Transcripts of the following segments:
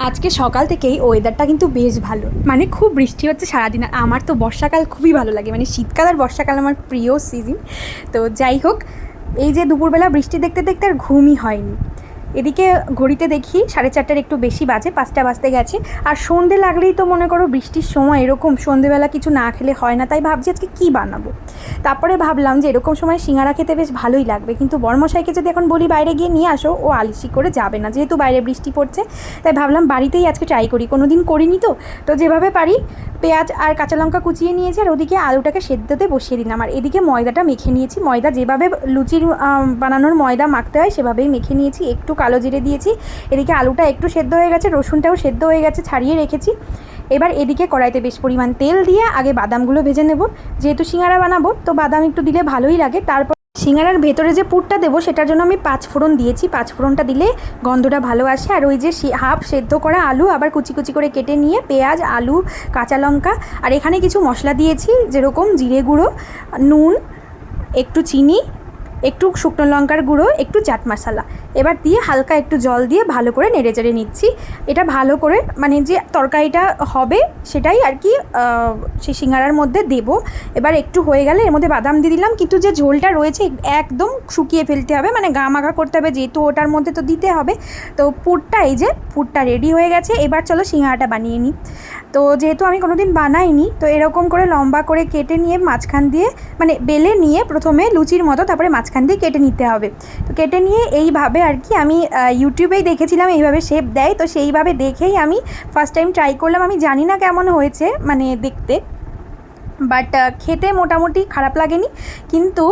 আজকে সকাল থেকেই ওয়েদারটা কিন্তু বেশ ভালো, মানে খুব বৃষ্টি হচ্ছে সারাদিন। আর আমার তো বর্ষাকাল খুবই ভালো লাগে, মানে শীতকাল আর বর্ষাকাল আমার প্রিয় সিজন। তো যাই হোক, এই যে দুপুরবেলা বৃষ্টি দেখতে দেখতে আর ঘুমই হয়নি। এদিকে ঘড়িতে দেখি 4:30 একটু বেশি বাজে, 5টা বাজতে গেছে। আর সন্ধে লাগলেই তো মনে করো বৃষ্টির সময় এরকম সন্ধেবেলা কিছু না খেলে হয় না, তাই ভাবছি আজকে কী বানাবো। তারপরে ভাবলাম যে এরকম সময় সিঙ্গারা খেতে বেশ ভালোই লাগবে, কিন্তু বড়মশাইকে যদি এখন বলি বাইরে গিয়ে নিয়ে আসো, ও আলিশি করে যাবে না, যেহেতু বাইরে বৃষ্টি পড়ছে। তাই ভাবলাম বাড়িতেই আজকে ট্রাই করি, কোনো দিন করিনি তো যেভাবে পারি পেঁয়াজ আর কাঁচা লঙ্কা কুচিয়ে নিয়েছি, আর ওদিকে আলুটাকে সেদ্ধতে বসিয়ে দিলাম। আর এদিকে ময়দাটা মেখে নিয়েছি, ময়দা যেভাবে লুচির বানানোর ময়দা মাখতে হয় সেভাবেই মেখে নিয়েছি। একটু কালো জিরে দিয়েছি। এদিকে আলুটা একটু সেদ্ধ হয়ে গেছে, রসুনটাও সেদ্ধ হয়ে গেছে, ছাড়িয়ে রেখেছি। এবার এদিকে কড়াইতে বেশ পরিমাণ তেল দিয়ে আগে বাদামগুলো ভেজে নেব, যেহেতু সিঙ্গারা বানাবো তো বাদাম একটু দিলে ভালোই লাগে। তারপর সিঙ্গারার ভেতরে যে পুরটা দেবো সেটার জন্য আমি 5 ফোড়ন দিয়েছি। 5 ফোড়নটা দিলে গন্ধটা ভালো আসে। আর ওই যে হাফ সেদ্ধ করা আলু আবার কুচি কুচি করে কেটে নিয়ে পেঁয়াজ, আলু, কাঁচা লঙ্কা, আর এখানে কিছু মশলা দিয়েছি, যেরকম জিরে গুঁড়ো, নুন, একটু চিনি, একটু শুকনো লঙ্কার গুঁড়ো, একটু চাট মশলা। এবার দিয়ে হালকা একটু জল দিয়ে ভালো করে নেড়ে চেড়ে নিচ্ছি। এটা ভালো করে মানে যে তরকারিটা হবে সেটাই আর কি সেই সিঙ্গারার মধ্যে দেবো। এবার একটু হয়ে গেলে এর মধ্যে বাদাম দিয়ে দিলাম, কিন্তু যে ঝোলটা রয়েছে একদম শুকিয়ে ফেলতে হবে, মানে গা মাখা করতে হবে, যেহেতু ওটার মধ্যে তো দিতে হবে। তো পুরটা, এই যে পুরটা রেডি হয়ে গেছে। এবার চলো সিঙ্গারাটা বানিয়ে নিই। তো যেহেতু আমি কোনো দিন বানাইনি, তো এরকম করে লম্বা করে কেটে নিয়ে মাঝখান দিয়ে মানে বেলে নিয়ে প্রথমে লুচির মতো, তারপরে মাঝখান দিয়ে কেটে নিতে হবে। তো কেটে নিয়ে এইভাবে আর কি আমি ইউটিউবেই দেখেছিলাম এইভাবে শেপ দেয়, তো সেইভাবে দেখেই আমি ফার্স্ট টাইম ট্রাই করলাম। আমি জানি না কেমন হয়েছে মানে দেখতে, বাট খেতে মোটামুটি খারাপ লাগেনি, কিন্তু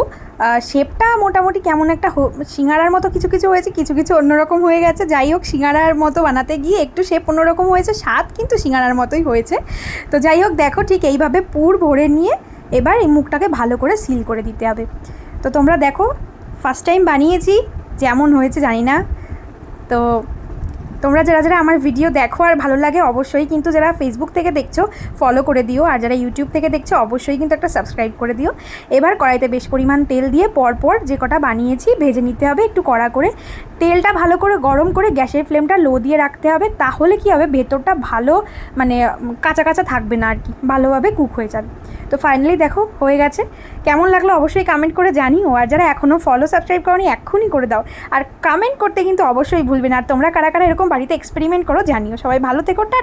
শেপটা মোটামুটি কেমন একটা সিঙ্গারার মতো কিছু কিছু হয়েছে, কিছু কিছু অন্যরকম হয়ে গেছে। যাই হোক, সিঙ্গারার মতো বানাতে গিয়ে একটু শেপ অন্যরকম হয়েছে, স্বাদ কিন্তু সিঙ্গারার মতোই হয়েছে। তো যাই হোক, দেখো ঠিক এইভাবে পুর ভরে নিয়ে এবার এই মুখটাকে ভালো করে সিল করে দিতে হবে। তো তোমরা দেখো, ফার্স্ট টাইম বানিয়েছি, যেমন হয়েছে জানি না। তো তোমরা যারা যারা আমার ভিডিও দেখো আর ভালো লাগে অবশ্যই কিন্তু যারা ফেসবুক থেকে দেখছো ফলো করে দিও, আর যারা ইউটিউব থেকে দেখছো অবশ্যই কিন্তু একটা সাবস্ক্রাইব করে দিও। এবার কড়াইতে বেশ পরিমাণ তেল দিয়ে পরপর যে কটা বানিয়েছি ভেজে নিতে হবে একটু কড়া করে। তেলটা ভালো করে গরম করে গ্যাসের ফ্লেমটা লো দিয়ে রাখতে হবে, তাহলে কি হবে ভেতরটা ভালো মানে কাঁচা কাঁচা থাকবে না আর কি, ভালোভাবে কুক হয়ে যাবে। তো ফাইনালি দেখো হয়ে গেছে। কেমন লাগলো অবশ্যই কমেন্ট করে জানিও, আর যারা এখনও ফলো সাবস্ক্রাইব করোনি এক্ষুনি করে দাও। আর কমেন্ট করতে কিন্তু অবশ্যই ভুলবে না। আর তোমরা কারা কারা এরকম বাড়িতে এক্সপেরিমেন্ট করো জানিও। সবাই ভালো থেকো, টাটা।